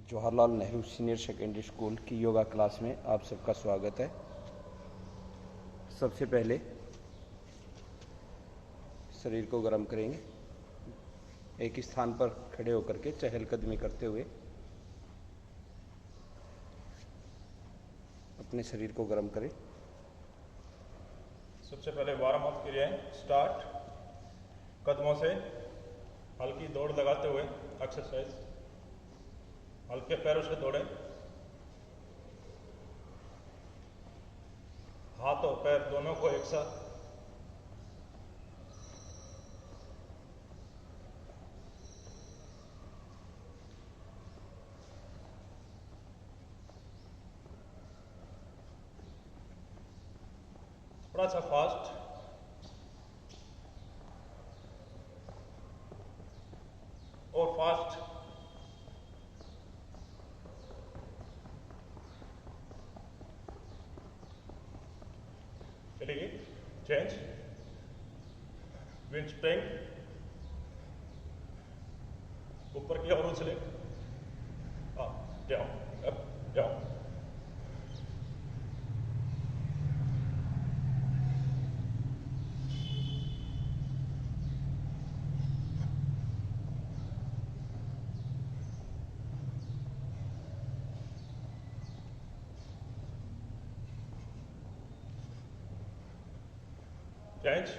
Jawaharlal Nehru senior secondary school की yoga class में आप सबका स्वागत है। सबसे पहले शरीर को गर्म करेंगे। एक स्थान पर खड़े होकर के चहलकदमी करते हुए अपने शरीर को गर्म करें। सबसे पहले वार्म अप क्रियाएं स्टार्ट। कदमों से हल्की दौड़ लगाते हुए एक्सरसाइज। हल्के पैरों से दौड़ें। हाथ और पैर दोनों को एक साथ। थोड़ा सा फास्ट। और फास्ट। चलिए चेंज। विंड स्प्रिंग ऊपर की ओर उछले। जाओ अप जाओ। चेंज।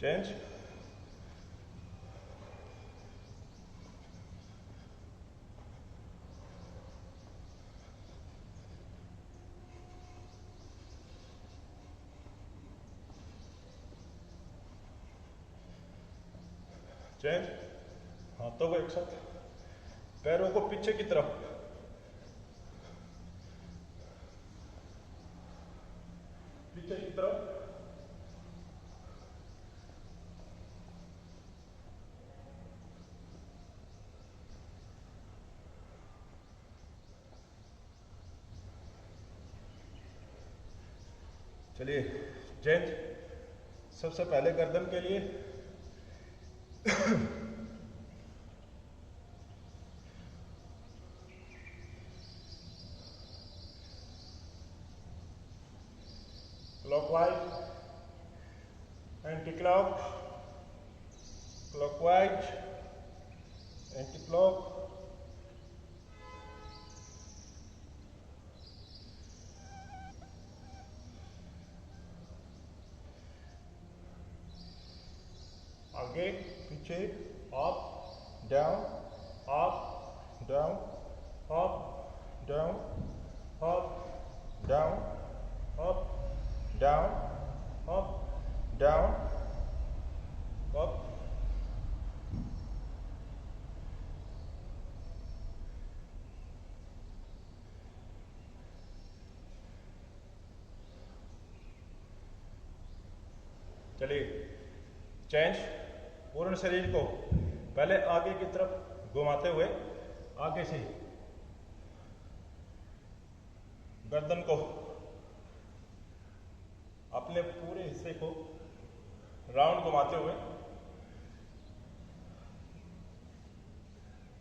चेंज। चेंज। हाथों को एक साथ, पैरों को पीछे की तरफ। पीछे की तरफ। चलिए चेंज। सबसे पहले गर्दन के लिए clockwise, anti clock, clockwise, anti clock. आगे पीछे, up down, up down, up down, up down, up down, up down, up. चलिए चेंज। पूर्ण शरीर को पहले आगे की तरफ घुमाते हुए आगे से गर्दन को अपने पूरे हिस्से को राउंड घुमाते हुए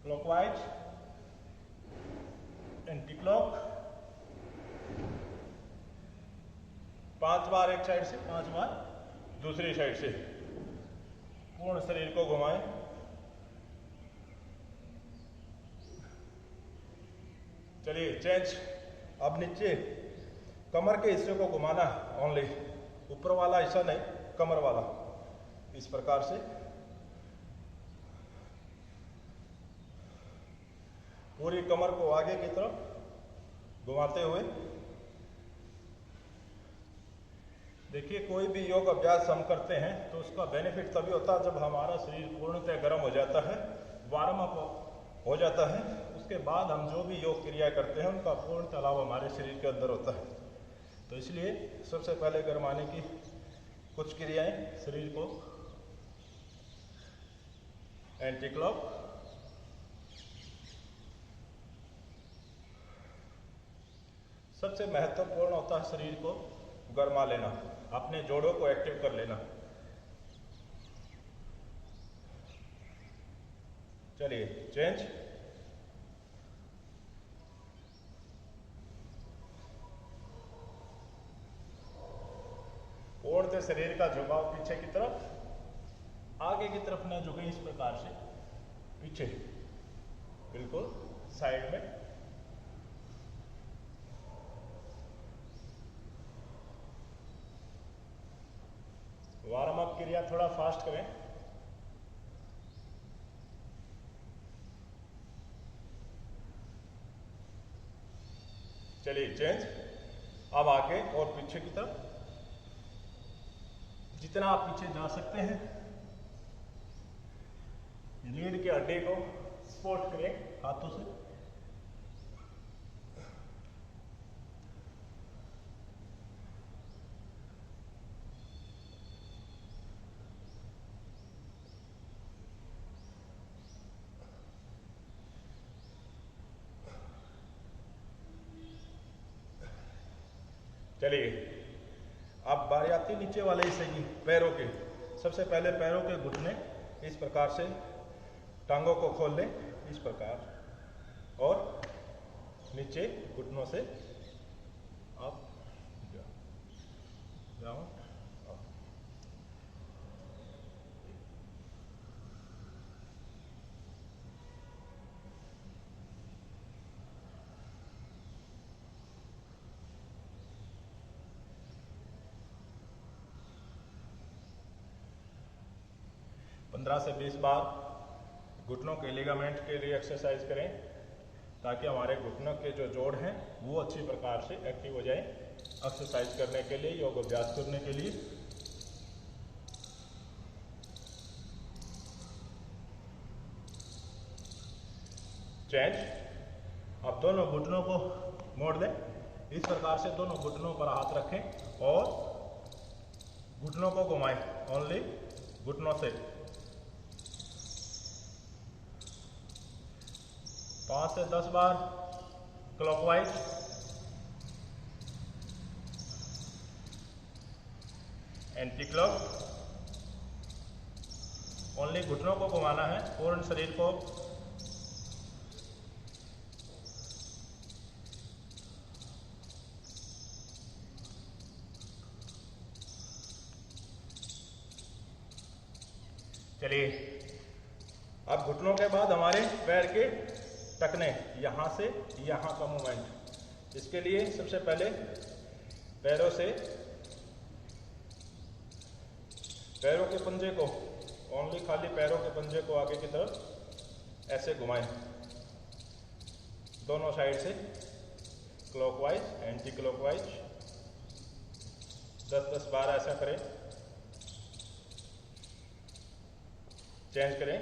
क्लॉकवाइज, एंटी क्लॉक। 5 बार एक साइड से, 5 बार दूसरी साइड से। पूर्ण शरीर को घुमाएं। चलिए चेंज। अब नीचे कमर के हिस्से को घुमाना ओनली, ऊपर वाला हिस्सा नहीं, कमर वाला। इस प्रकार से पूरी कमर को आगे की तरफ घुमाते हुए। देखिए कोई भी योग अभ्यास हम करते हैं तो उसका बेनिफिट तभी होता है जब हमारा शरीर पूर्णतः गर्म हो जाता है, वार्म अप हो जाता है। उसके बाद हम जो भी योग क्रिया करते हैं उनका पूर्ण लाभ हमारे शरीर के अंदर होता है। तो इसलिए सबसे पहले गरमाने की कुछ क्रियाएं शरीर को एंटी क्लॉक, सबसे महत्वपूर्ण होता है शरीर को गरमा लेना, अपने जोड़ों को एक्टिव कर लेना। चलिए चेंज। ओढ़ते शरीर का झुकाव पीछे की तरफ, आगे की तरफ न झुके, इस प्रकार से पीछे बिल्कुल साइड में। वार्म अप क्रिया थोड़ा फास्ट करें। चलिए चेंज। अब आगे और पीछे की तरफ, जितना आप पीछे जा सकते हैं रीढ़ के हड्डी को सपोर्ट करें हाथों से। चलिए अब बारी आती नीचे वाले हिस्से की, पैरों के। सबसे पहले पैरों के घुटने इस प्रकार से, टांगों को खोल लें इस प्रकार, और नीचे घुटनों से आप डाउन। 15 से 20 बार घुटनों के लिगामेंट के लिए एक्सरसाइज करें, ताकि हमारे घुटनों के जो जोड़ हैं वो अच्छी प्रकार से एक्टिव हो जाए एक्सरसाइज करने के लिए, योग अभ्यास करने के लिए। चेंज। अब दोनों घुटनों को मोड़ दें, इस प्रकार से दोनों घुटनों पर हाथ रखें और घुटनों को घुमाएं, ओनली घुटनों से। 5 से 10 बार क्लॉकवाइज। Anti clock. ओनली घुटनों को घुमाना है, पूर्ण शरीर को चलिए। अब घुटनों के बाद हमारे पैर के टकने, यहां से यहां का मूवमेंट। इसके लिए सबसे पहले पैरों से, पैरों के पंजे को, ओनली खाली पैरों के पंजे को आगे की तरफ ऐसे घुमाएं, दोनों साइड से क्लॉकवाइज, एंटी क्लॉकवाइज। 10-10 बार ऐसा करें। चेंज करें।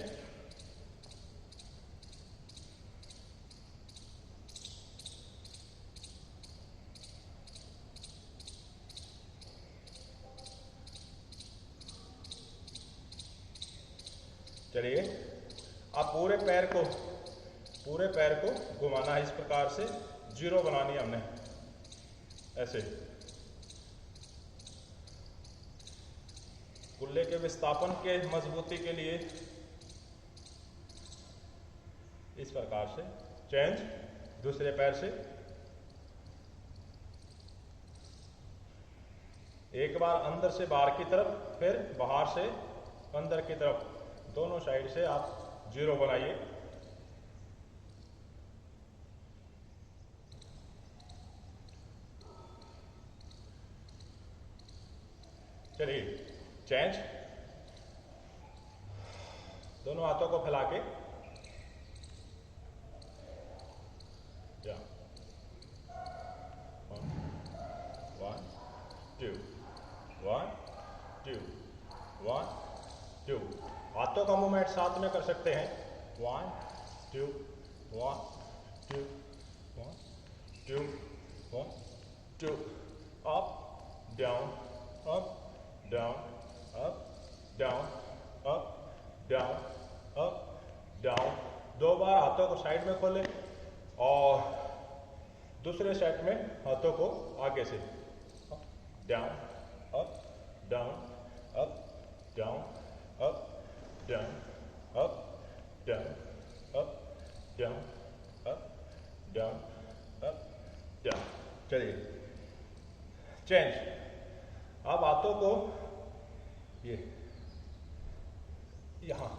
चलिए अब पूरे पैर को घुमाना है, इस प्रकार से जीरो बनानी है हमने, ऐसे। कुल्ले के विस्थापन के मजबूती के लिए इस प्रकार से। चेंज। दूसरे पैर से एक बार अंदर से बाहर की तरफ, फिर बाहर से अंदर की तरफ, दोनों साइड से आप जीरो बनाइए। चलिए चेंज। दोनों हाथों को फैला के, या 1 2 1 2 1 2। हाथों का मूवमेंट साथ में कर सकते हैं। 1 2 1 2, 1, 2, 1, 2, up, down, up, down, up, down, up, down, up, down। 2 बार हाथों को साइड में खोलें और दूसरे सेट में हाथों को आगे से up down up down up down up down up down up down up down up down. चलिए चेंज। अब हाथों को ये यहाँ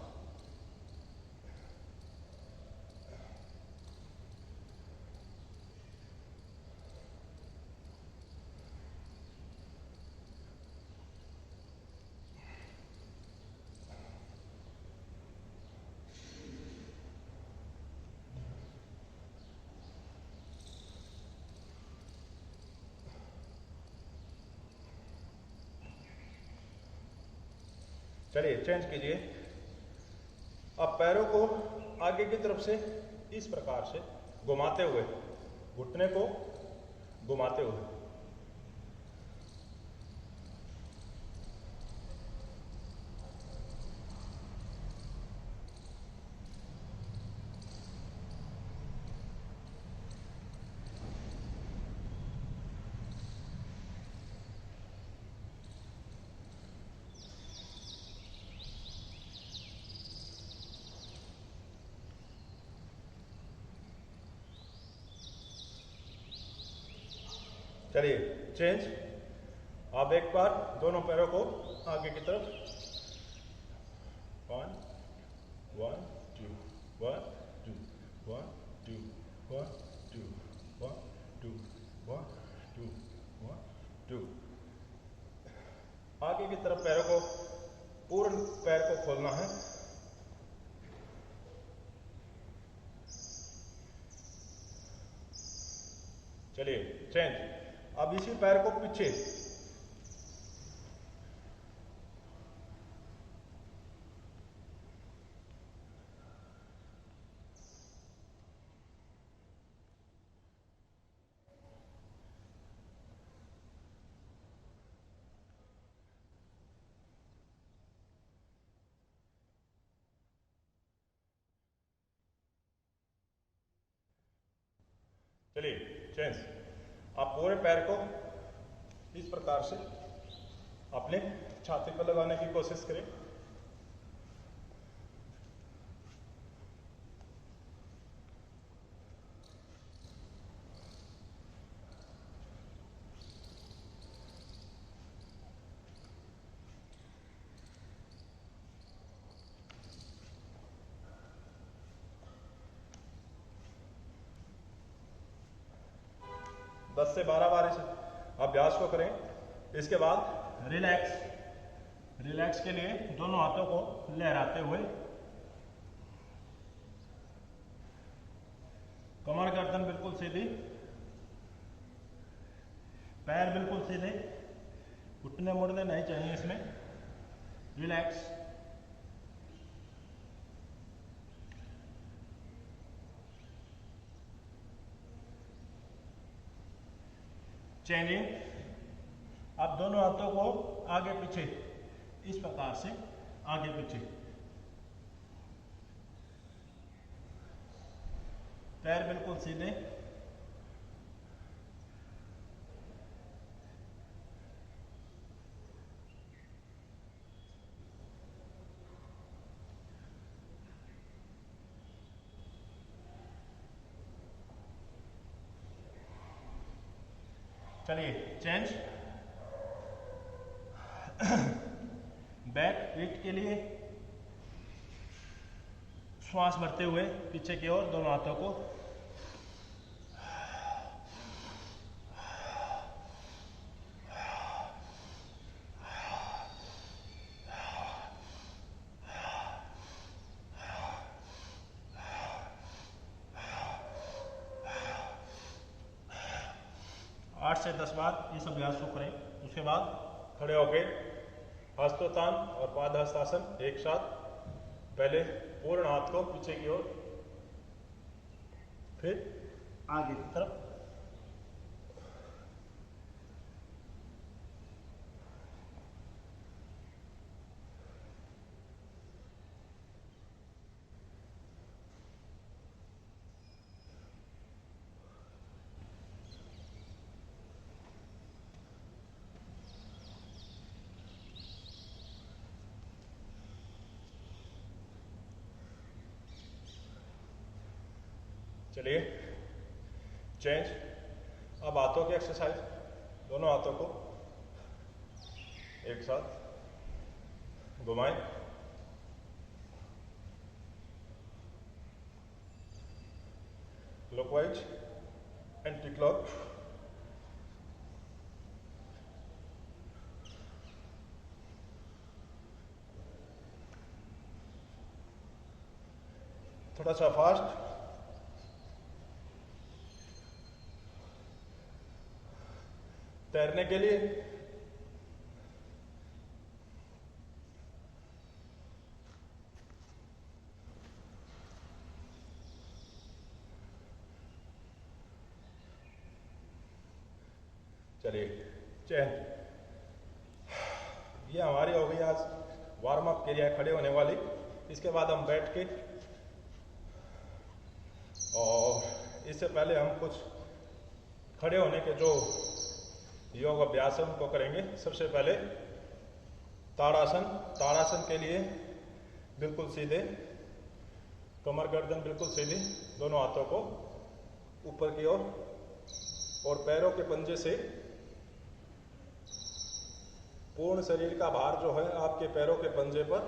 चलिए चेंज कीजिए। अब पैरों को आगे की तरफ से इस प्रकार से घुमाते हुए, घुटने को घुमाते हुए, चलिए चेंज। अब एक बार दोनों पैरों को आगे की तरफ 1 1 2 1 2 1 2 1 2 1 2 1 2 1 2। आगे की तरफ पैरों को, पूर्ण पैर को खोलना है। चलिए चेंज। अब इसी पैर को पीछे चलिए चेंज। आप पूरे पैर को इस प्रकार से अपने छाती पर लगाने की कोशिश करें। दस से 12 बार इस अभ्यास को करें। इसके बाद रिलैक्स। रिलैक्स के लिए दोनों हाथों को लहराते हुए कमर गर्दन बिल्कुल सीधी, पैर बिल्कुल सीधे, घुटने मुड़ने नहीं चाहिए इसमें। रिलैक्स। चेंजिंग। अब दोनों हाथों को आगे पीछे इस प्रकार से आगे पीछे, पैर बिल्कुल सीधे, चलिए चेंज। बैक पीठ के लिए श्वास भरते हुए पीछे की ओर दोनों हाथों को, आठ से 10 बार इस अभ्यास को करें। उसके बाद खड़े होकर हस्तोत्थान और पाद हस्तासन एक साथ। पहले पूर्ण हाथ को पीछे की ओर, फिर आगे की तरफ। चलिए चेंज। अब हाथों की एक्सरसाइज, दोनों हाथों को एक साथ घुमाएं, क्लॉकवाइज एंटी क्लॉक। थोड़ा सा फास्ट। तैरने के लिए चलिए चेंज। ये हमारी हो गई आज वार्म अप क्रिया खड़े होने वाली। इसके बाद हम बैठ के, और इससे पहले हम कुछ खड़े होने के जो योग अभ्यास है उनको करेंगे। सबसे पहले ताड़ासन। ताड़ासन के लिए बिल्कुल सीधे, कमर गर्दन बिल्कुल सीधी, दोनों हाथों को ऊपर की ओर, और पैरों के पंजे से पूर्ण शरीर का भार जो है आपके पैरों के पंजे पर,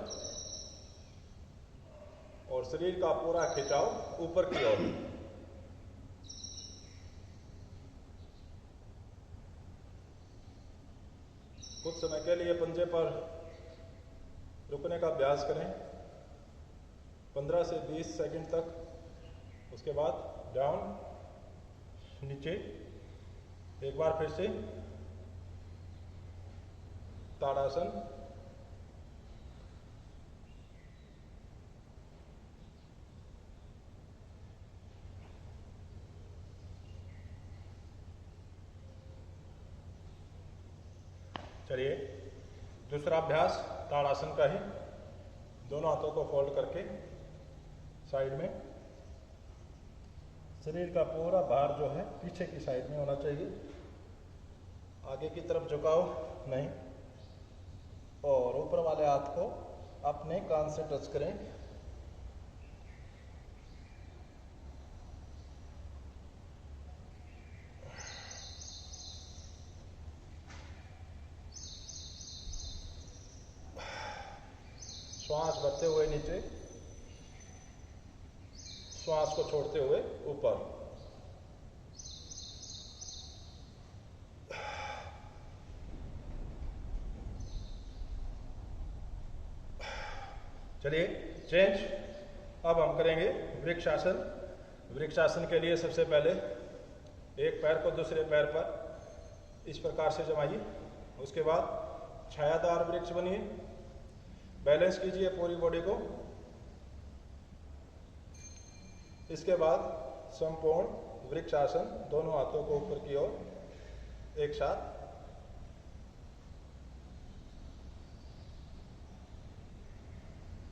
और शरीर का पूरा खिंचाव ऊपर की ओर। कुछ समय के लिए पंजे पर रुकने का अभ्यास करें, 15 से 20 सेकंड तक। उसके बाद डाउन, नीचे। एक बार फिर से ताड़ासन। चलिए दूसरा अभ्यास ताड़ासन का ही। दोनों हाथों को फोल्ड करके साइड में, शरीर का पूरा भार जो है पीछे की साइड में होना चाहिए, आगे की तरफ झुकाव नहीं। और ऊपर वाले हाथ को अपने कान से टच करें। श्वास भरते हुए नीचे, श्वास को छोड़ते हुए ऊपर। चलिए चेंज। अब हम करेंगे वृक्षासन। वृक्षासन के लिए सबसे पहले एक पैर को दूसरे पैर पर इस प्रकार से जमाइए। उसके बाद छायादार वृक्ष बनिए, बैलेंस कीजिए पूरी बॉडी को। इसके बाद संपूर्ण वृक्षासन, दोनों हाथों को ऊपर की ओर एक साथ।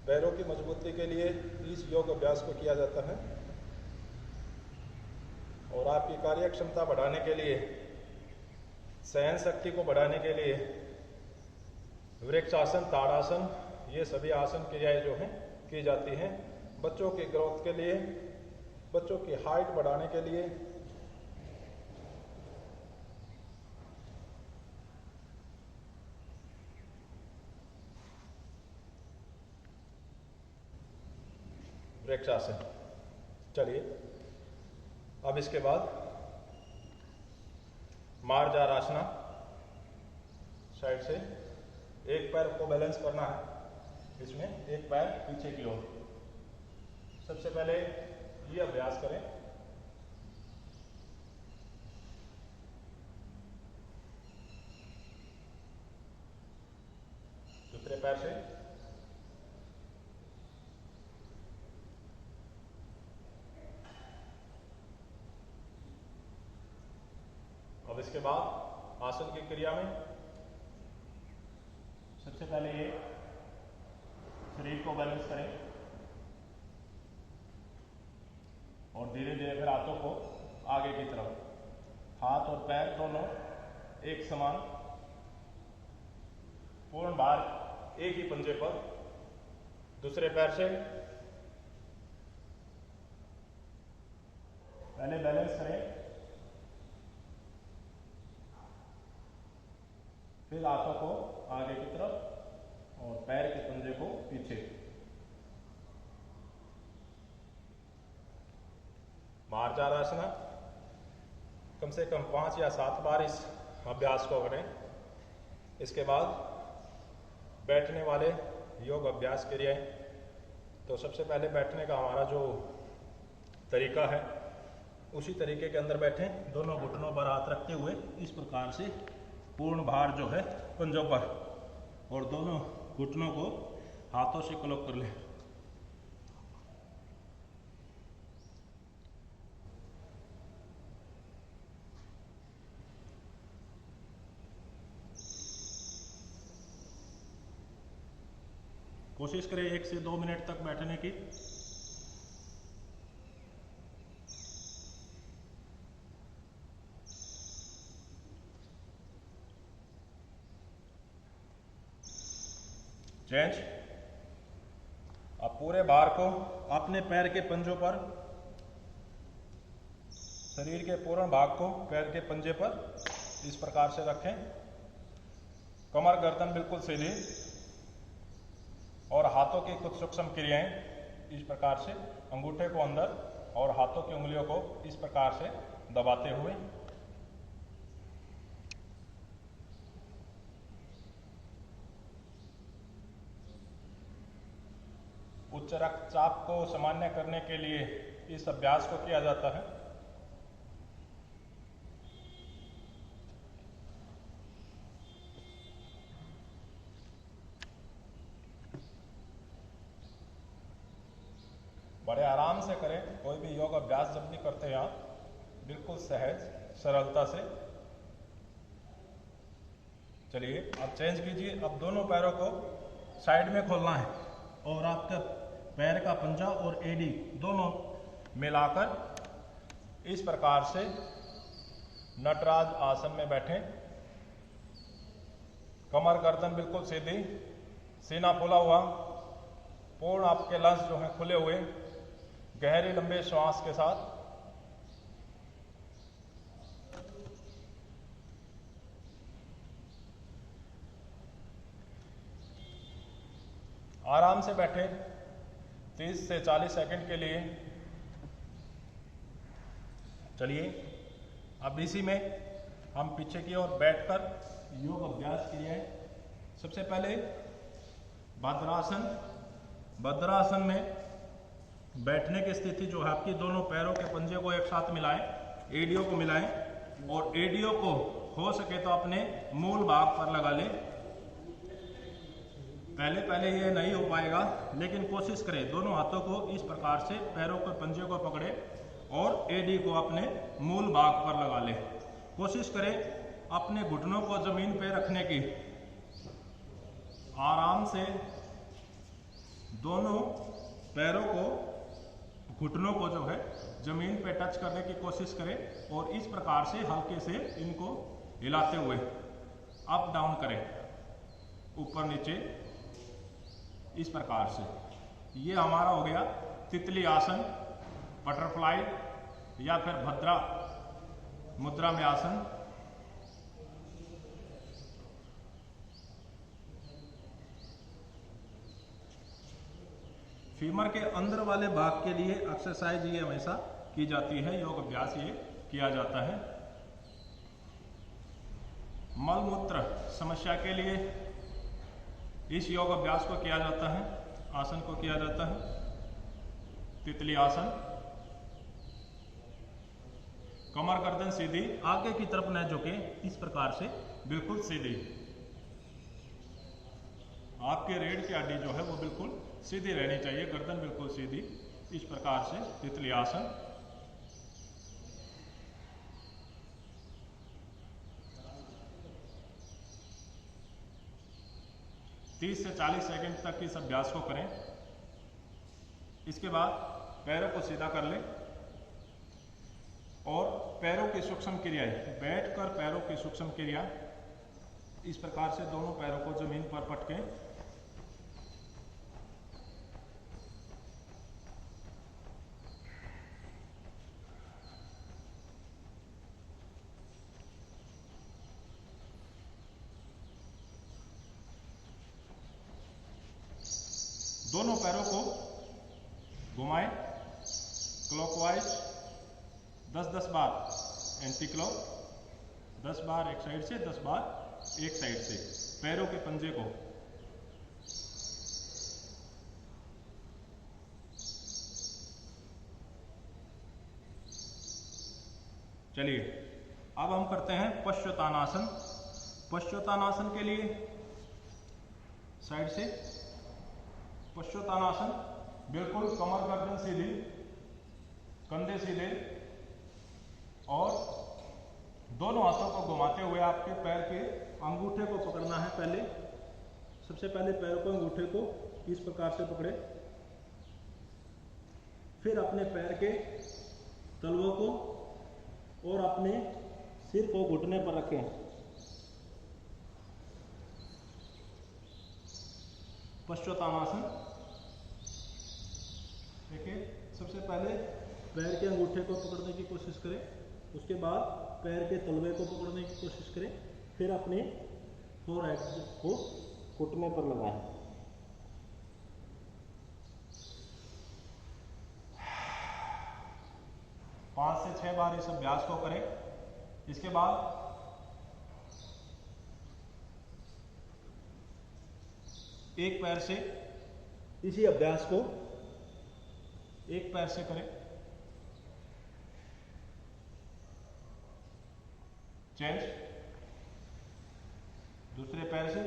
पैरों की मजबूती के लिए इस योग अभ्यास को किया जाता है, और आपकी कार्य क्षमता बढ़ाने के लिए, सहन शक्ति को बढ़ाने के लिए वृक्षासन, ताड़ासन, ये सभी आसन क्रियाएं जो हैं की जाती हैं। बच्चों की ग्रोथ के लिए, बच्चों की हाइट बढ़ाने के लिए, वृक्षासन। चलिए अब इसके बाद मार्जार आसना। साइड से एक पैर को बैलेंस करना है, इसमें एक पैर पीछे की ओर। सबसे पहले ये अभ्यास करें। दूसरे पैर से इसके बाद आसन की क्रिया में सबसे पहले ये शरीर को बैलेंस करें और धीरे धीरे फिर हाथों को आगे की तरफ, हाथ और पैर दोनों एक समान, पूर्ण भार एक ही पंजे पर, दूसरे पैर से पहले बैलेंस करें, फिर हाथों को आगे की तरफ और पैर के पंजे को पीछे। मार्जारासना कम से कम 5 या 7 बार इस अभ्यास को करें। इसके बाद बैठने वाले योग अभ्यास क्रियाएं। तो सबसे पहले बैठने का हमारा जो तरीका है उसी तरीके के अंदर बैठें, दोनों घुटनों पर हाथ रखते हुए इस प्रकार से पूर्ण भार जो है पंजों पर, और दोनों घुटनों को हाथों से क्लोज कर लें। कोशिश करें 1 से 2 मिनट तक बैठने की। चेंज। अब पूरे भार को अपने पैर के पंजों पर, शरीर के पूर्ण भाग को पैर के पंजे पर इस प्रकार से रखें। कमर गर्दन बिल्कुल सीधी और हाथों की कुछ सूक्ष्म क्रियाएं इस प्रकार से, अंगूठे को अंदर और हाथों की उंगलियों को इस प्रकार से दबाते हुए। उच्च रक्तचाप को सामान्य करने के लिए इस अभ्यास को किया जाता है। बड़े आराम से करें। कोई भी योग अभ्यास जब भी करते हैं आप, बिल्कुल सहज सरलता से। चलिए अब चेंज कीजिए। अब दोनों पैरों को साइड में खोलना है और आपका पैर का पंजा और एडी दोनों मिलाकर इस प्रकार से नटराज आसन में बैठें। कमर गर्दन बिल्कुल सीधी, सीना फूला हुआ, पूर्ण आपके लंस जो हैं खुले हुए, गहरे लंबे श्वास के साथ। आराम से बैठे 30 से 40 सेकंड के लिए। चलिए अब इसी में हम पीछे की ओर बैठकर योग अभ्यास किए। सबसे पहले भद्रासन। भद्रासन में बैठने की स्थिति जो है आपकी, दोनों पैरों के पंजे को एक साथ मिलाएं, एडियो को मिलाएं और एडियो को हो सके तो अपने मूल भाग पर लगा लें। पहले ये नहीं हो पाएगा, लेकिन कोशिश करें दोनों हाथों को इस प्रकार से पैरों के पंजे को पकड़े और एडी को अपने मूल भाग पर लगा लें। कोशिश करें अपने घुटनों को जमीन पर रखने की। आराम से दोनों पैरों को, घुटनों को जो है जमीन पे टच करने की कोशिश करें और इस प्रकार से हल्के से इनको हिलाते हुए अप डाउन करें, ऊपर नीचे इस प्रकार से। ये हमारा हो गया तितली आसन, बटरफ्लाई या फिर भद्रा मुद्रा में आसन। फीमर के अंदर वाले भाग के लिए एक्सरसाइज ये हमेशा की जाती है, योग अभ्यास ये किया जाता है। मल मूत्र समस्या के लिए इस योग अभ्यास को किया जाता है, आसन को किया जाता है। तितली आसन। कमर गर्दन सीधी, आगे की तरफ न झुके, इस प्रकार से बिल्कुल सीधी। आपके रीढ़ की हड्डी जो है वो बिल्कुल सीधी रहनी चाहिए, गर्दन बिल्कुल सीधी, इस प्रकार से तितली आसन। 30 से 40 सेकंड तक इस अभ्यास को करें। इसके बाद पैरों को सीधा कर लें और पैरों की सूक्ष्म क्रियाएं, बैठकर पैरों की सूक्ष्म क्रिया इस प्रकार से दोनों पैरों को जमीन पर पटकें। दोनों पैरों को घुमाएं क्लॉकवाइज 10-10 बार, एंटी क्लॉक 10 बार एक साइड से, 10 बार एक साइड से, पैरों के पंजे को। चलिए अब हम करते हैं पश्चोत्तानासन। पश्चोत्तानासन के लिए साइड से पश्चोत्तानासन, बिल्कुल कमर गर्दन सीधी, कंधे सीधे और दोनों हाथों को घुमाते हुए आपके पैर के अंगूठे को पकड़ना है। पहले सबसे पहले पैर को, अंगूठे को इस प्रकार से पकड़े, फिर अपने पैर के तलवों को और अपने सिर को घुटने पर रखें। पश्चोत्तानासन। देखिए, सबसे पहले पैर के अंगूठे को पकड़ने की कोशिश करें, उसके बाद पैर के तलवे को पकड़ने की कोशिश करें, फिर अपने फोरहेड को घुटने पर लगाएं। पाँच से 6 बार इस अभ्यास को करें। इसके बाद एक पैर से इसी अभ्यास को एक पैर से करें, चेंज, दूसरे पैर से,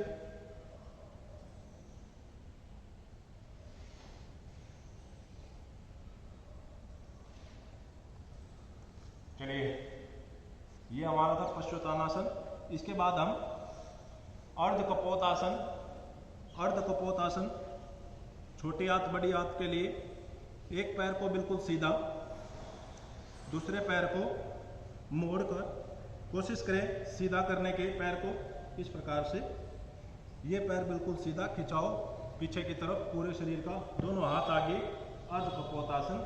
चलिए ये हमारा था पश्चोत्तानासन। इसके बाद हम अर्ध कपोतासन। अर्ध कपोतासन, छोटी हाथ बड़ी हाथ के लिए एक पैर को बिल्कुल सीधा, दूसरे पैर को मोड़कर कोशिश करें सीधा करने के पैर को इस प्रकार से। ये पैर बिल्कुल सीधा खिंचाओ पीछे की तरफ पूरे शरीर का, दोनों हाथ आगे, अर्ध कपोतासन।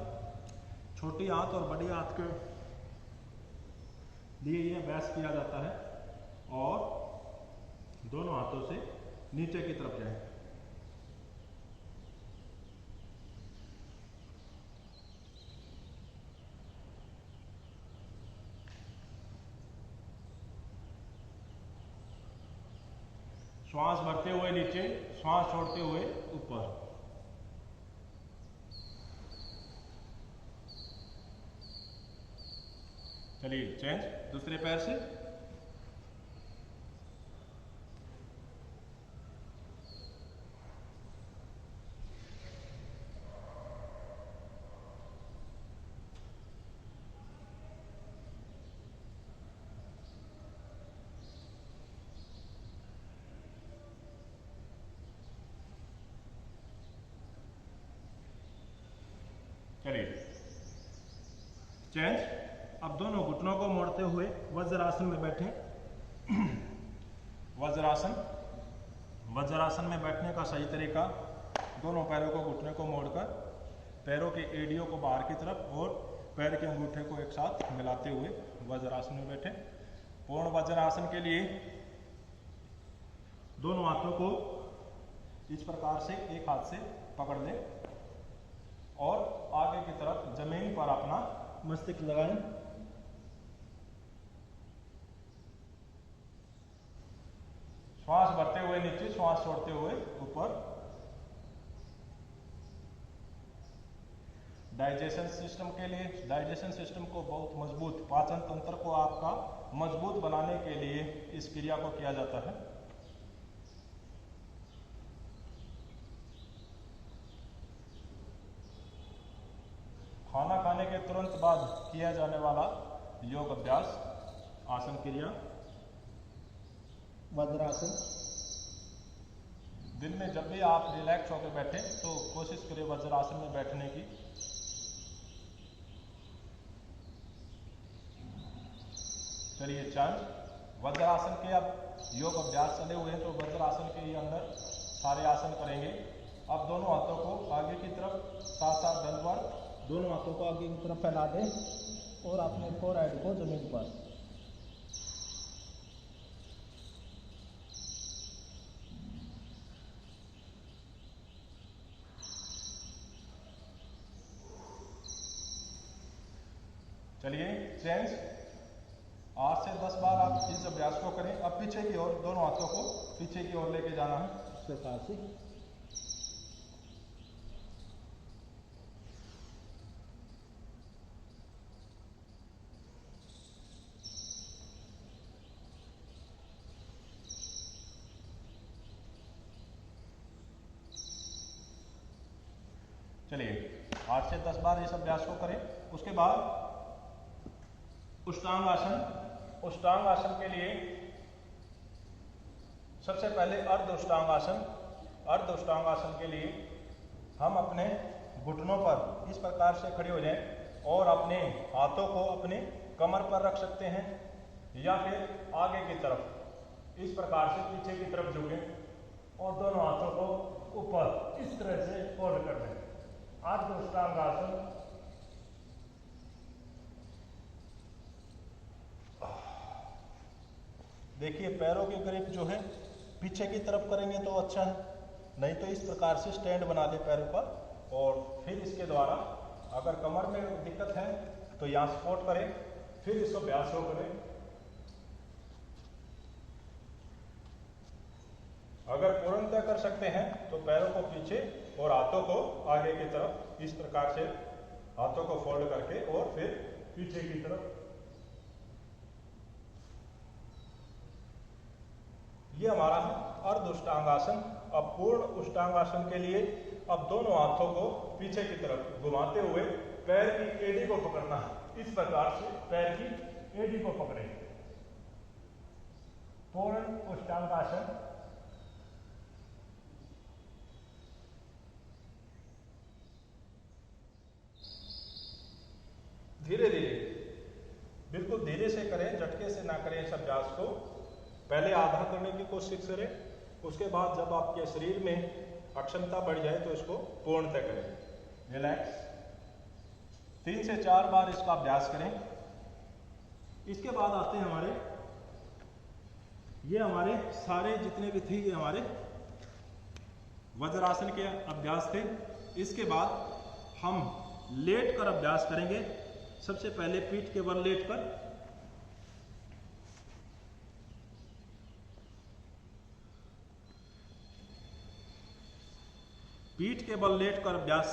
छोटी हाथ और बड़ी हाथ के लिए ये अभ्यास किया जाता है और दोनों हाथों से नीचे की तरफ जाए। श्वास भरते हुए नीचे, श्वास छोड़ते हुए ऊपर। चलिए चेंज, दूसरे पैर से, चलिए चेंज। अब दोनों घुटनों को मोड़ते हुए वज्रासन में बैठें। वज्रासन। वज्रासन में बैठने का सही तरीका, दोनों पैरों को घुटने को मोड़कर पैरों के एड़ियों को बाहर की तरफ और पैर के अंगूठे को एक साथ मिलाते हुए वज्रासन में बैठें। पूर्ण वज्रासन के लिए दोनों हाथों को इस प्रकार से एक हाथ से पकड़ लें और आगे की तरफ जमीन पर अपना मस्तिष्क लगाएं। श्वास भरते हुए नीचे, श्वास छोड़ते हुए ऊपर। डाइजेशन सिस्टम के लिए, डाइजेशन सिस्टम को बहुत मजबूत, पाचन तंत्र को आपका मजबूत बनाने के लिए इस क्रिया को किया जाता है। खाना खाने के तुरंत बाद किया जाने वाला योग अभ्यास, आसन क्रिया, वज्रासन। दिन में जब भी आप रिलैक्स होकर बैठे तो कोशिश करें वज्रासन में बैठने की। चलिए चल वज्रासन के अब योग अभ्यास चले हुए हैं तो वज्रासन के ही अंदर सारे आसन करेंगे। अब दोनों हाथों को आगे की तरफ साथ साथ दंडवत, दोनों हाथों को आगे की तरफ फैला दें और अपने फोरहेड को जमीन पर। चलिए चेंज 8 से 10 बार आप इस अभ्यास को करें। अब पीछे की ओर दोनों हाथों को पीछे की ओर लेके जाना है इस प्रकार से। चलिए 8 से 10 बार इस अभ्यास को करें। उसके बाद उष्टांग आसन। उष्टांग आसन के लिए सबसे पहले अर्ध उष्टांग आसन। अर्ध उष्टांग आसन के लिए हम अपने घुटनों पर इस प्रकार से खड़े हो जाएं और अपने हाथों को अपने कमर पर रख सकते हैं या फिर आगे की तरफ इस प्रकार से पीछे की तरफ झुकें और दोनों हाथों को ऊपर इस तरह से फोल्ड कर दें। अर्ध उष्टांग आसन। देखिए पैरों की ग्रिप जो है पीछे की तरफ करेंगे तो अच्छा है, नहीं तो इस प्रकार से स्टैंड बना दे पैरों पर और फिर इसके द्वारा अगर कमर में दिक्कत है तो यहाँ सपोर्ट करें, फिर इस अभ्यास को करें। अगर पूर्णतः कर सकते हैं तो पैरों को पीछे और हाथों को आगे की तरफ इस प्रकार से हाथों को फोल्ड करके और फिर पीछे की तरफ। ये हमारा है अर्ध उष्टांग आसन। अब पूर्ण उष्टांग आसन के लिए अब दोनों हाथों को पीछे की तरफ घुमाते हुए पैर की एड़ी को पकड़ना है। इस प्रकार से पैर की एड़ी को पकड़ें। पूर्ण उष्टांग आसन। धीरे धीरे, बिल्कुल धीरे से करें, झटके से ना करें इस अभ्यास को। पहले आधा करने की कोशिश करें, उसके बाद जब आपके शरीर में अक्षमता बढ़ जाए तो इसको पूर्णतः करें। रिलैक्स। 3 से 4 बार इसका अभ्यास करें। इसके बाद आते हैं हमारे सारे जितने भी थे ये हमारे वज्रासन के अभ्यास थे। इसके बाद हम लेट कर अभ्यास करेंगे। सबसे पहले पीठ के बल लेट कर अभ्यास।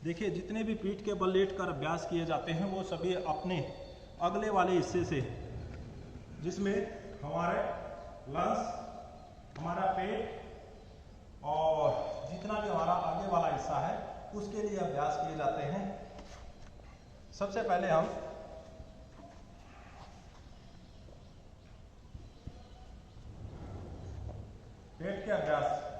देखिए जितने भी पीठ के बल लेट कर अभ्यास किए जाते हैं वो सभी अपने अगले वाले हिस्से से, जिसमें हमारे लंग्स, हमारा पेट और जितना भी हमारा आगे वाला हिस्सा है उसके लिए अभ्यास किए जाते हैं। सबसे पहले हम पेट के अभ्यास।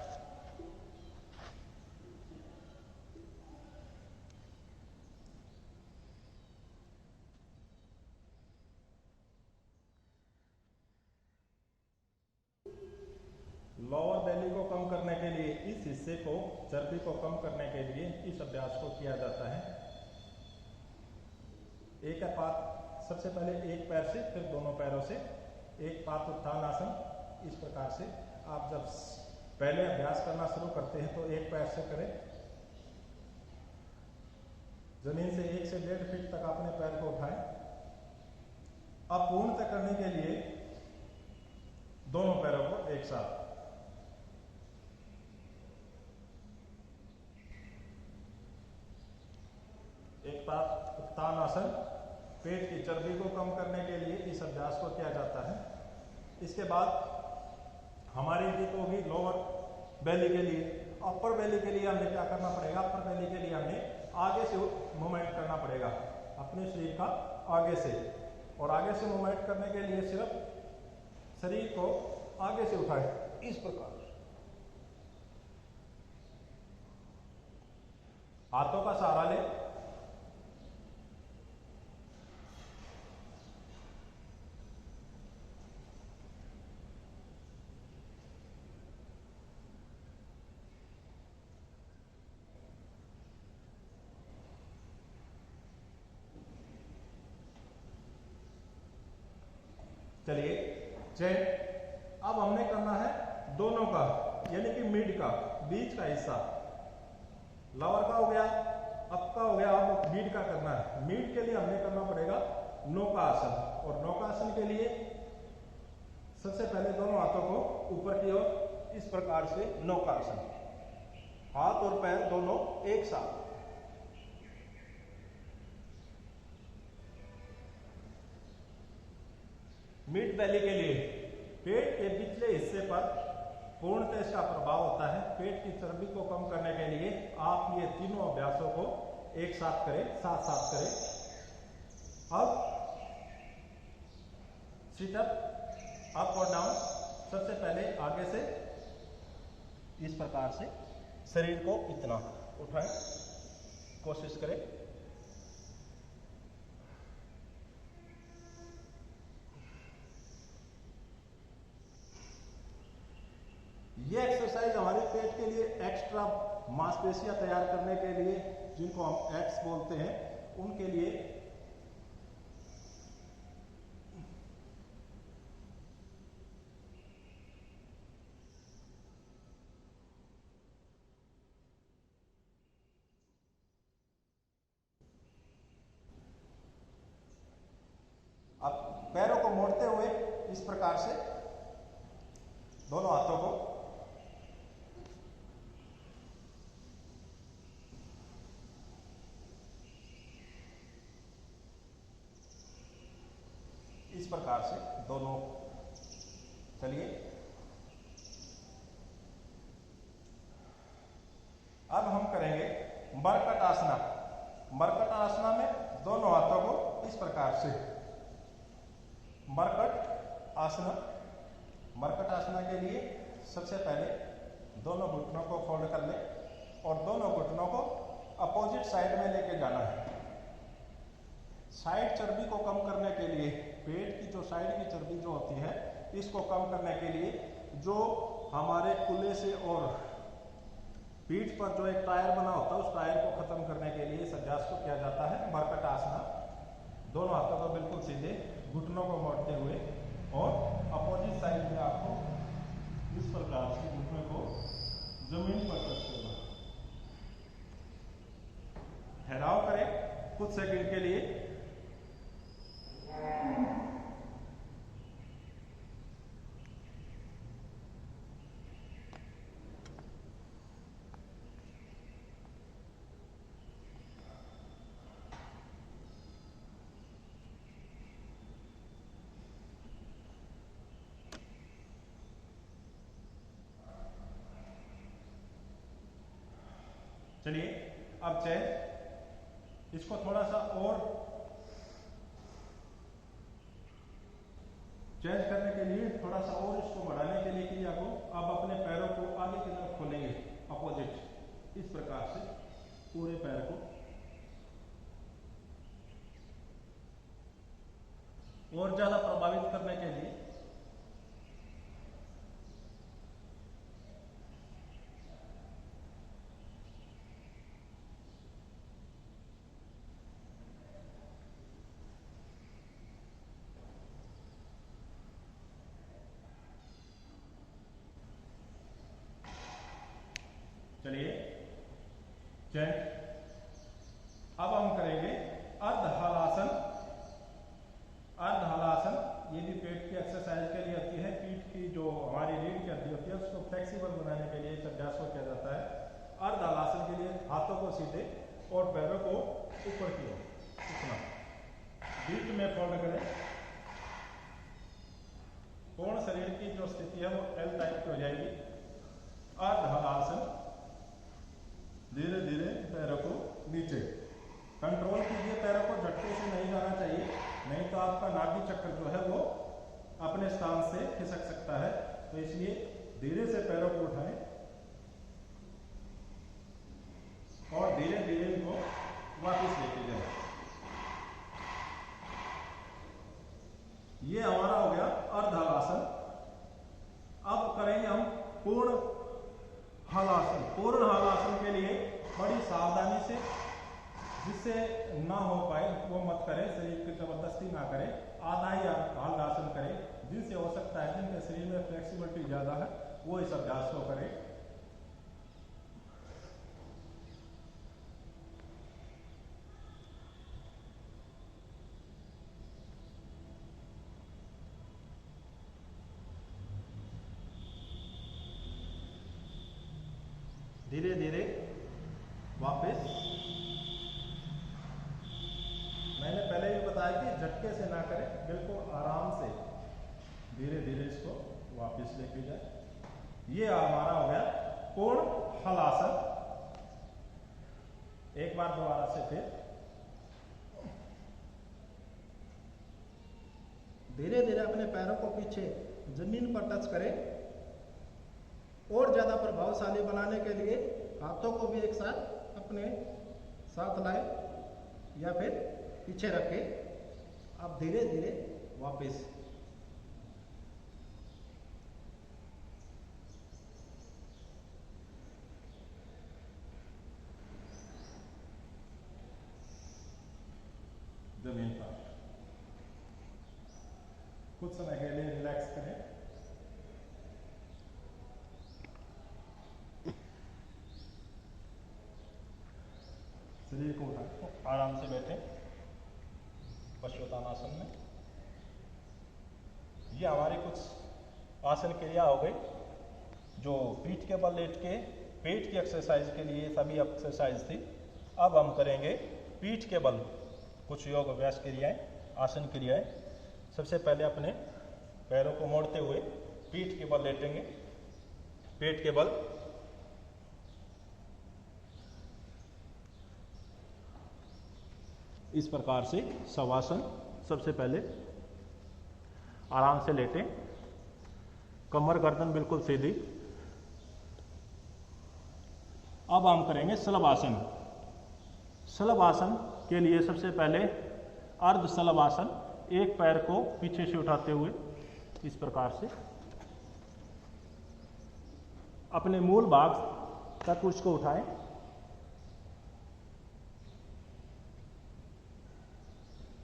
लोअर बेली को कम करने के लिए, इस हिस्से को, चर्बी को कम करने के लिए इस अभ्यास को किया जाता है। एक पाद, सबसे पहले एक पैर से फिर दोनों पैरों से एक पाद उत्थान आसन। इस प्रकार से आप जब पहले अभ्यास करना शुरू करते हैं तो एक पैर से करें। जमीन से 1 से 1.5 फीट तक अपने पैर को उठाएं। अब पूर्णतः करने के लिए दोनों पैरों को एक साथ। एक पाद उत्थान आसन। पेट की चर्बी को कम करने के लिए इस अभ्यास को किया जाता है। इसके बाद हमारी जीत होगी लोअर बेली के लिए। अपर बेली के लिए हमें क्या करना पड़ेगा? अपर बेली के लिए हमें आगे से मूवमेंट करना पड़ेगा, अपने शरीर का आगे से। और आगे से मूवमेंट करने के लिए सिर्फ शरीर को आगे से उठाएं इस प्रकार। हाथों का सहारा ले, चलिए चेन। अब हमने करना है दोनों का, यानी कि मिड का, बीच का हिस्सा। लोअर का हो गया, अप का हो गया, अब मिड का करना है। मिड के लिए हमने करना पड़ेगा नौकासन, और नौकासन के लिए सबसे पहले दोनों हाथों को ऊपर की ओर इस प्रकार से नौकासन, हाथ और पैर दोनों एक साथ। मिड बेली के लिए पेट के पिछले हिस्से पर पूर्णतः इसका प्रभाव होता है। पेट की चर्बी को कम करने के लिए आप ये तीनों अभ्यासों को एक साथ करें, साथ साथ करें। अब सिटअप अप और डाउन। सबसे पहले आगे से इस प्रकार से शरीर को इतना उठाएं, कोशिश करें। ये एक्सरसाइज हमारे पेट के लिए एक्स्ट्रा मांसपेशियां तैयार करने के लिए, जिनको हम एब्स बोलते हैं, उनके लिए अब पैरों को मोड़ते हुए इस प्रकार से दोनों हाथों को इस प्रकार से दोनों। चलिए अब हम करेंगे मरकट आसना। मरकट आसना में दोनों हाथों को इस प्रकार से मरकट आसना। मरकट आसना के लिए सबसे पहले दोनों घुटनों को फोल्ड कर लें और दोनों घुटनों को अपोजिट साइड में लेके जाना है। साइड चर्बी को कम करने के लिए, पेट की जो साइड की चर्बी जो होती है, इसको कम करने के लिए जो हमारे कुल्ले से और पीठ पर जो एक टायर बना होता है, उस टायर को खत्म करने के लिए इस अभ्यास को किया जाता है मरकट आसना। दोनों हाथों को बिल्कुल सीधे, घुटनों को मोड़ते हुए और अपोजिट साइड में आपको इस प्रकार से घुटने को जमीन पर टच करना। ठहराव करें कुछ सेकंड के लिए। चलिए अब चेन, इसको थोड़ा सा और चेंज करने के लिए, थोड़ा सा और इसको बढ़ाने के लिए क्रिया को, अब अपने पैरों को आगे की तरफ खोलेंगे अपोजिट, इस प्रकार से पूरे पैर को, और ज्यादा प्रभावित करने के लिए। चलिए चेन। अब हम करेंगे अर्ध हलासन। अर्ध हलासन ये भी पेट की एक्सरसाइज के लिए होती है। पीठ की जो हमारी रीढ़ की हड्डी होती है, उसको फ्लेक्सिबल बनाने के लिए इस अभ्यास को किया जाता है। अर्ध हलासन के लिए हाथों को सीधे और पैरों को ऊपर की ओर इतना बीच में फोल्ड करें। पूर्ण शरीर की जो स्थिति है वो एल टाइप की हो जाएगी। अर्ध हलासन, धीरे धीरे पैरों को नीचे कंट्रोल कीजिए। पैरों को झटके से नहीं जाना चाहिए, नहीं तो आपका नाभि चक्र जो है वो अपने स्थान से खिसक सकता है। तो इसलिए धीरे से पैरों को उठाएं और धीरे धीरे ये हमारा हो गया अर्ध हलासन। अब करेंगे हम पूर्ण हलासन। पूर्ण हलासन के लिए बड़ी सावधानी से, जिससे ना हो पाए वो मत करें, शरीर की जबरदस्ती ना करें, आधा ही हलासन करें। जिनसे हो सकता है, जिनके शरीर में फ्लेक्सिबिलिटी ज़्यादा है, वो इस अभ्यास को करें। धीरे धीरे वापस। मैंने पहले भी बताया कि झटके से ना करें, बिल्कुल आराम से धीरे धीरे इसको वापस लेके जाए। ये हमारा हो गया पूर्ण हलासन। एक बार दोबारा से फिर धीरे धीरे अपने पैरों को पीछे जमीन पर टच करें। और ज्यादा प्रभावशाली बनाने के लिए हाथों को भी एक साथ अपने साथ लाएं या फिर पीछे रखें। अब धीरे धीरे वापस। जमीन पर कुछ समय के लिए रिलैक्स करें। शरीर को उठाएं, आराम से बैठें पश्चोत्तानासन में। ये हमारी कुछ आसन क्रिया हो गई, जो पीठ के बल लेट के पेट की एक्सरसाइज के लिए सभी एक्सरसाइज थी। अब हम करेंगे पीठ के बल कुछ योग अभ्यास क्रियाएं, आसन क्रियाएं। सबसे पहले अपने पैरों को मोड़ते हुए पीठ के बल लेटेंगे। पेट के बल इस प्रकार से शवासन। सबसे पहले आराम से लेटें, कमर गर्दन बिल्कुल सीधी। अब हम करेंगे शलभासन। शलभासन के लिए सबसे पहले अर्ध शलभासन, एक पैर को पीछे से उठाते हुए इस प्रकार से अपने मूल भाग तक उसको उठाएं।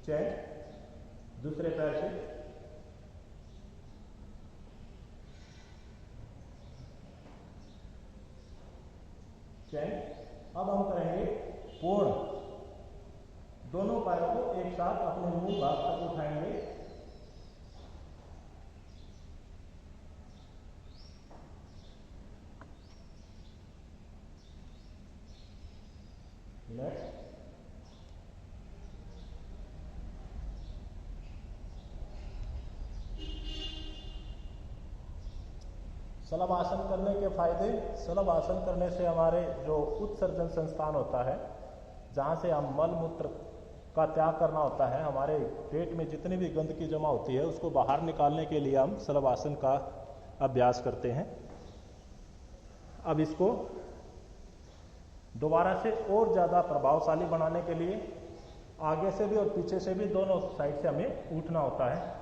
चैन दूसरे पैर से चैन। अब हम करेंगे पूर्ण। दोनों पैरों को एक साथ अपने मूल भाग तक उठाएंगे। नेक्स्ट शलभासन करने के फायदे। शलभासन करने से हमारे जो उत्सर्जन संस्थान होता है, जहाँ से हम मल मूत्र का त्याग करना होता है, हमारे पेट में जितनी भी गंदगी जमा होती है उसको बाहर निकालने के लिए हम शलभासन का अभ्यास करते हैं। अब इसको दोबारा से और ज़्यादा प्रभावशाली बनाने के लिए आगे से भी और पीछे से भी, दोनों साइड से हमें उठना होता है।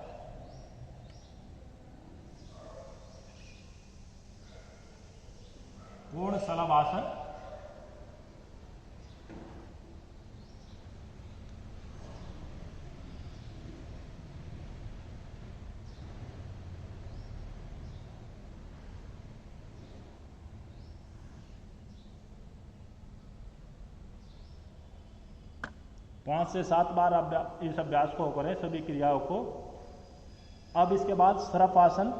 पूर्ण शलभासन। पाँच से 7 बार इस अभ्यास को करें, सभी क्रियाओं को। अब इसके बाद सर्प आसन।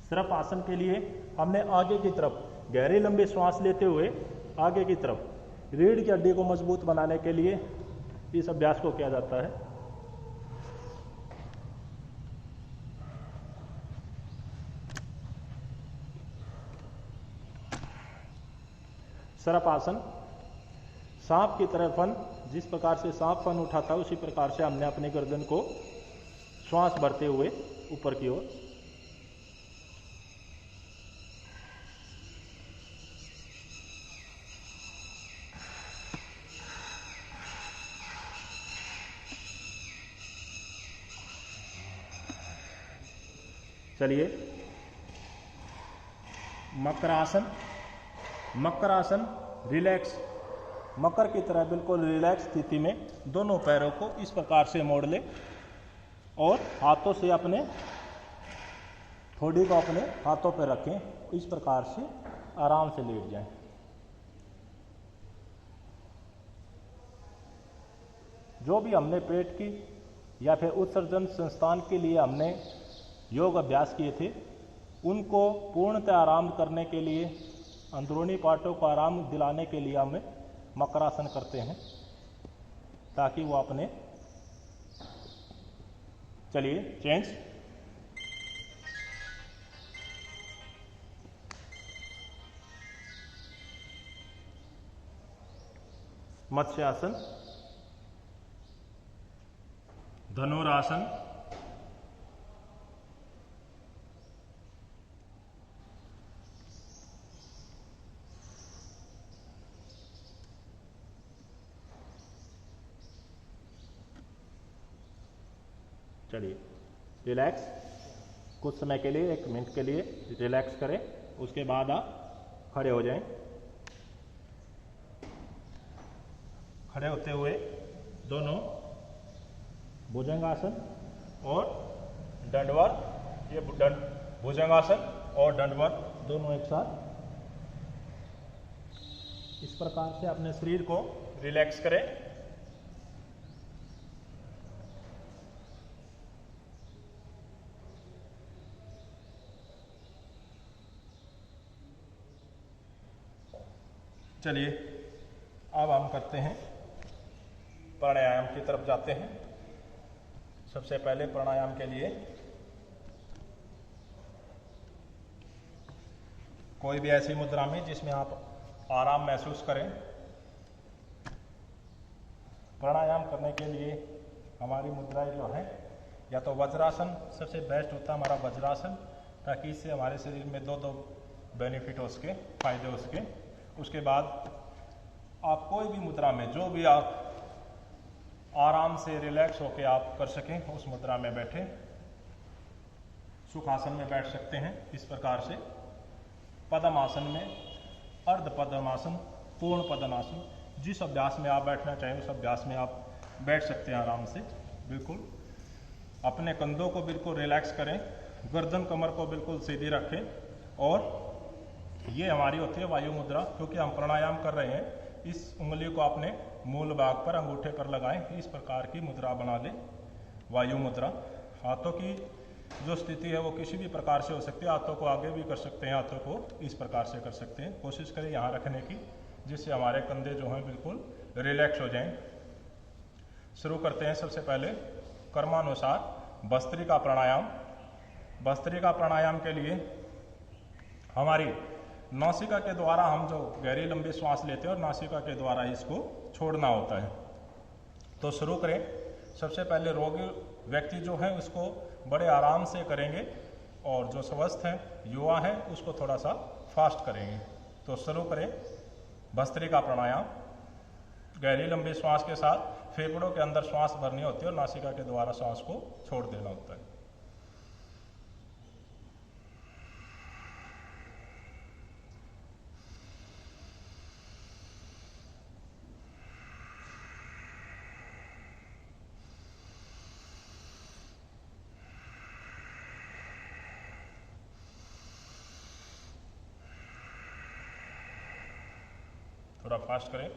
सर्प आसन के लिए हमने आगे की तरफ गहरी लंबी श्वास लेते हुए आगे की तरफ रीढ़ की हड्डी को मजबूत बनाने के लिए इस अभ्यास को किया जाता है। सर्प आसन। सांप की तरह फन, जिस प्रकार से सांप फन उठाता है उसी प्रकार से हमने अपनी गर्दन को श्वास भरते हुए ऊपर की ओर। चलिए, मकरासन। मकरासन रिलैक्स, मकर की तरह बिल्कुल रिलैक्स स्थिति में दोनों पैरों को इस प्रकार से मोड़ ले और हाथों से अपने ठोड़ी को अपने हाथों पर रखें। इस प्रकार से आराम से लेट जाएं। जो भी हमने पेट की या फिर उत्सर्जन संस्थान के लिए हमने योग अभ्यास किए थे, उनको पूर्णतः आराम करने के लिए, अंदरूनी पार्टों को आराम दिलाने के लिए हमें मकरासन करते हैं ताकि वो अपने, चलिए चेंज। मत्स्यासन, धनुरासन, चलिए रिलैक्स, कुछ समय के लिए 1 मिनट के लिए रिलैक्स करें। उसके बाद आप खड़े हो जाएं। खड़े होते हुए दोनों भुजंगासन और दंडवत, ये भुजंगासन और दंडवत दोनों एक साथ इस प्रकार से अपने शरीर को रिलैक्स करें। चलिए, अब हम करते हैं प्राणायाम की तरफ जाते हैं। सबसे पहले प्राणायाम के लिए कोई भी ऐसी मुद्रा में जिसमें आप आराम महसूस करें। प्राणायाम करने के लिए हमारी मुद्राएं जो हैं, या तो वज्रासन सबसे बेस्ट होता है हमारा वज्रासन, ताकि इससे हमारे शरीर में दो बेनिफिट हो उसके, फायदे उसके। उसके बाद आप कोई भी मुद्रा में, जो भी आप आराम से रिलैक्स होकर आप कर सकें, उस मुद्रा में बैठे सुखासन में बैठ सकते हैं। इस प्रकार से पद्मासन में, अर्ध पद्मासन, पूर्ण पद्मासन, जिस अभ्यास में आप बैठना चाहें उस अभ्यास में आप बैठ सकते हैं आराम से। बिल्कुल अपने कंधों को बिल्कुल रिलैक्स करें, गर्दन कमर को बिल्कुल सीधी रखें, और ये हमारी होती है वायु मुद्रा। क्योंकि हम प्राणायाम कर रहे हैं, इस उंगली को अपने मूल भाग पर, अंगूठे पर लगाएं। इस प्रकार की मुद्रा बना लें, वायु मुद्रा। हाथों की जो स्थिति है वो किसी भी प्रकार से हो सकती है। हाथों को आगे भी कर सकते हैं, हाथों को इस प्रकार से कर सकते हैं। कोशिश करें यहाँ रखने की, जिससे हमारे कंधे जो हैं बिल्कुल रिलैक्स हो जाएं। शुरू करते हैं सबसे पहले कर्मानुसार भस्त्रिका प्राणायाम। भस्त्रिका प्राणायाम के लिए हमारी नासिका के द्वारा हम जो गहरी लंबी श्वास लेते हैं और नासिका के द्वारा इसको छोड़ना होता है। तो शुरू करें। सबसे पहले रोगी व्यक्ति जो है उसको बड़े आराम से करेंगे, और जो स्वस्थ हैं, युवा हैं, उसको थोड़ा सा फास्ट करेंगे। तो शुरू करें भस्त्रिका प्राणायाम। गहरी लंबी श्वास के साथ फेफड़ों के अंदर श्वास भरनी होती है और नासिका के द्वारा श्वास को छोड़ देना होता है। थोड़ा फास्ट करें।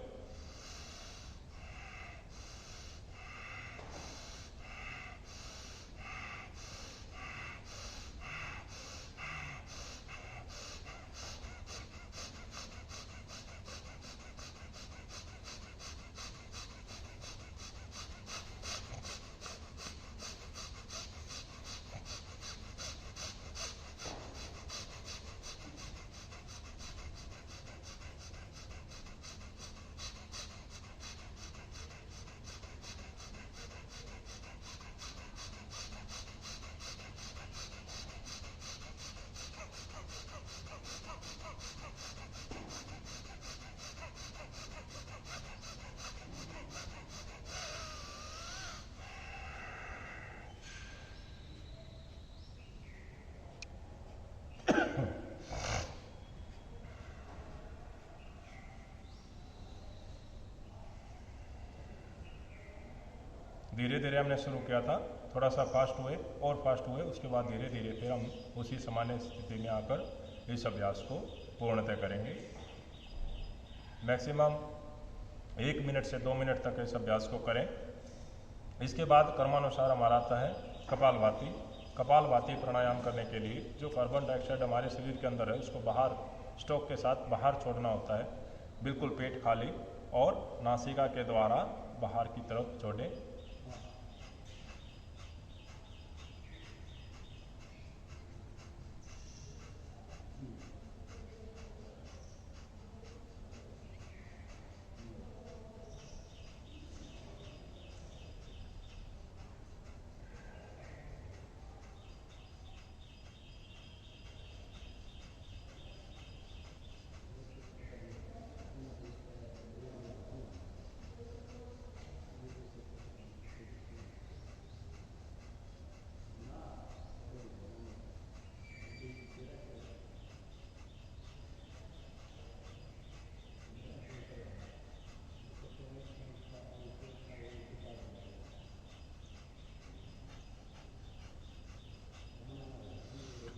धीरे धीरे हमने शुरू किया था, थोड़ा सा फास्ट हुए और फास्ट हुए, उसके बाद धीरे धीरे फिर हम उसी सामान्य स्थिति में आकर इस अभ्यास को पूर्णतः करेंगे। मैक्सिमम 1 मिनट से 2 मिनट तक इस अभ्यास को करें। इसके बाद क्रमानुसार हमारा आता है कपालभाति। कपालभाति प्राणायाम करने के लिए जो कार्बन डाइऑक्साइड हमारे शरीर के अंदर है उसको बाहर स्टॉक के साथ बाहर छोड़ना होता है। बिल्कुल पेट खाली और नासिका के द्वारा बाहर की तरफ छोड़ें।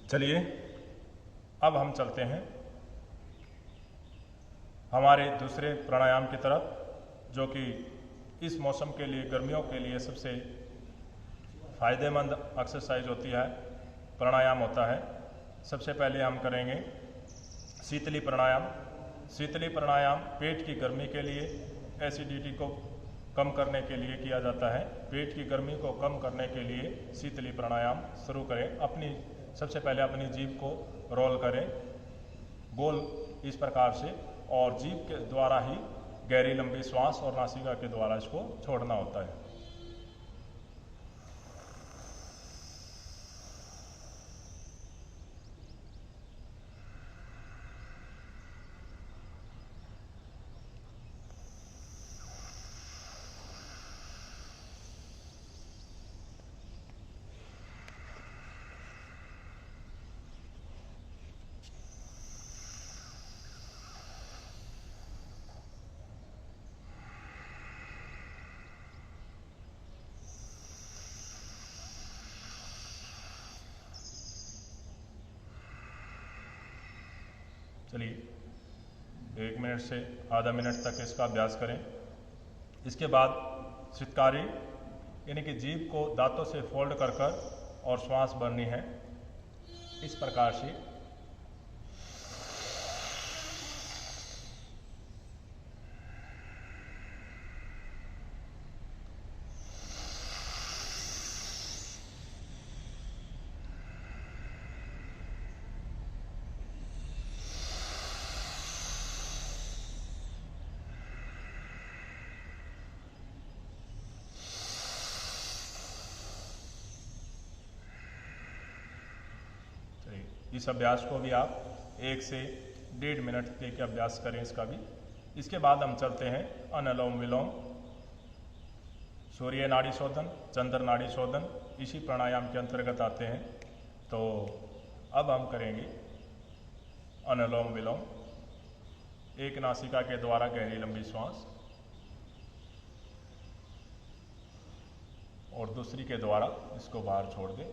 चलिए अब हम चलते हैं हमारे दूसरे प्राणायाम की तरफ, जो कि इस मौसम के लिए, गर्मियों के लिए सबसे फायदेमंद एक्सरसाइज होती है, प्राणायाम होता है। सबसे पहले हम करेंगे शीतली प्राणायाम। शीतली प्राणायाम पेट की गर्मी के लिए, एसिडिटी को कम करने के लिए किया जाता है। पेट की गर्मी को कम करने के लिए शीतली प्राणायाम शुरू करें। सबसे पहले अपनी जीभ को रोल करें गोल इस प्रकार से, और जीभ के द्वारा ही गहरी लंबी श्वास और नासिका के द्वारा इसको छोड़ना होता है। चलिए 1 मिनट से आधा मिनट तक इसका अभ्यास करें। इसके बाद शितकारी यानी कि जीभ को दांतों से फोल्ड कर और श्वास भरनी है इस प्रकार से। इस अभ्यास को भी आप 1 से 1.5 मिनट लेके अभ्यास करें इसका भी। इसके बाद हम चलते हैं अनुलोम विलोम, सूर्य नाड़ी शोधन, चंद्र नाड़ी शोधन, इसी प्राणायाम के अंतर्गत आते हैं। तो अब हम करेंगे अनुलोम विलोम। एक नासिका के द्वारा गहरी लंबी श्वास और दूसरी के द्वारा इसको बाहर छोड़ दें।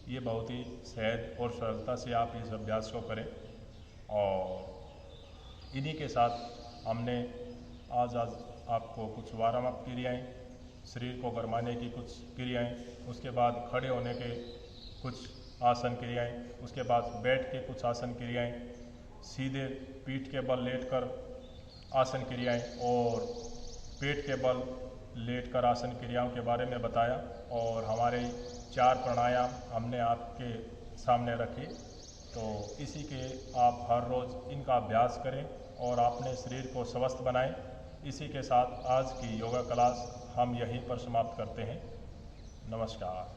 ये बहुत ही सहज और सरलता से आप इस अभ्यास को करें। और इन्हीं के साथ हमने आज आपको कुछ वार्म अप क्रियाएँ, शरीर को गरमाने की कुछ क्रियाएँ, उसके बाद खड़े होने के कुछ आसन क्रियाएँ, उसके बाद बैठ के कुछ आसन क्रियाएँ, सीधे पीठ के बल लेटकर आसन क्रियाएँ और पेट के बल लेटकर आसन क्रियाओं के बारे में बताया। और हमारे 4 प्राणायाम हमने आपके सामने रखे। तो इसी के आप हर रोज़ इनका अभ्यास करें और अपने शरीर को स्वस्थ बनाएं। इसी के साथ आज की योगा क्लास हम यहीं पर समाप्त करते हैं। नमस्कार।